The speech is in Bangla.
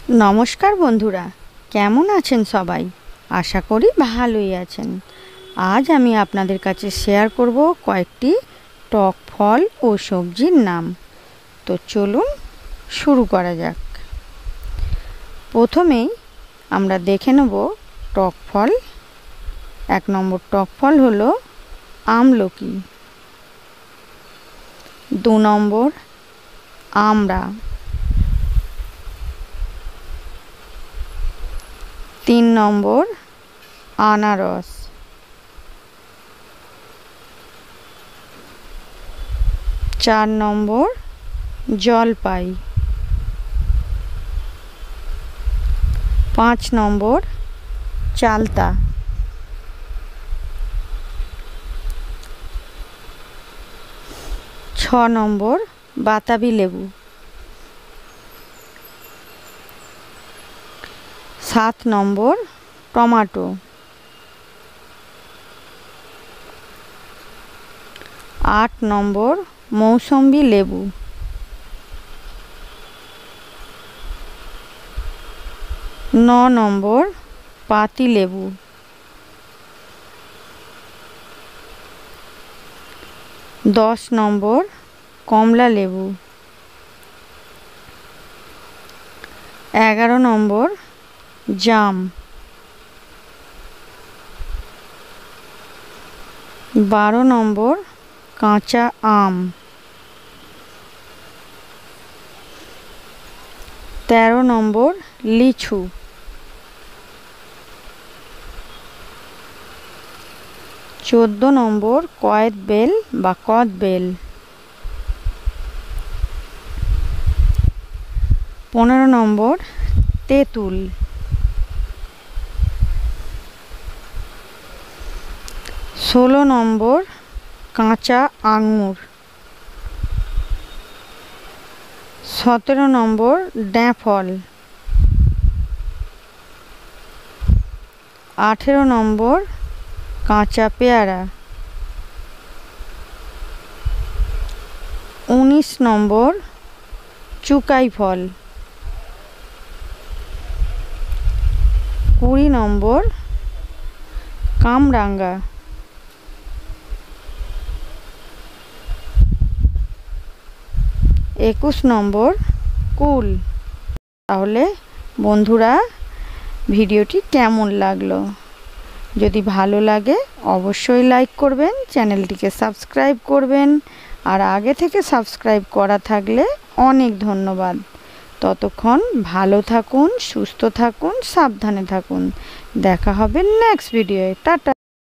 নমস্কার বন্ধুরা, কেমন আছেন সবাই? আশা করি ভালোই আছেন। আজ আমি আপনাদের কাছে শেয়ার করব কয়েকটি টক ফল ও সবজির নাম। তো চলুন শুরু করা যাক। প্রথমেই আমরা দেখে নেব টক ফল। 1 নম্বর টক ফল হলো আমলকি। 2 নম্বর আমড়া। 3 নম্বর আনারস। 4 নম্বর জলপাই। 5 নম্বর চালতা। 6 নম্বর বাতাবি লেবু। 7 নম্বর টমেটো। 8 নম্বর মৌসম্বি লেবু। 9 নম্বর পাতি লেবু। 10 নম্বর কমলা লেবু। 11 নম্বর জাম। 12 নম্বর কাঁচা আম। 13 নম্বর লিচু। 14 নম্বর কয়েদবেল বা কদবেল। 15 নম্বর তেঁতুল। 16 নম্বর কাঁচা আঙুর। 17 নম্বর ড্যাফল। 18 নম্বর কাঁচা পেয়ারা। 19 নম্বর চুকাই ফল। 20 নম্বর কামরাঙ্গা। 21 নম্বর কুল। তাহলে বন্ধুরা, ভিডিওটি কেমন লাগলো? যদি ভালো লাগে অবশ্যই লাইক করবেন, চ্যানেলটিকে সাবস্ক্রাইব করবেন, আর আগে থেকে সাবস্ক্রাইব করা থাকলে অনেক ধন্যবাদ। ততক্ষণ ভালো থাকুন, সুস্থ থাকুন, সাবধানে থাকুন। দেখা হবে নেক্সট ভিডিওয়ে। টাটা।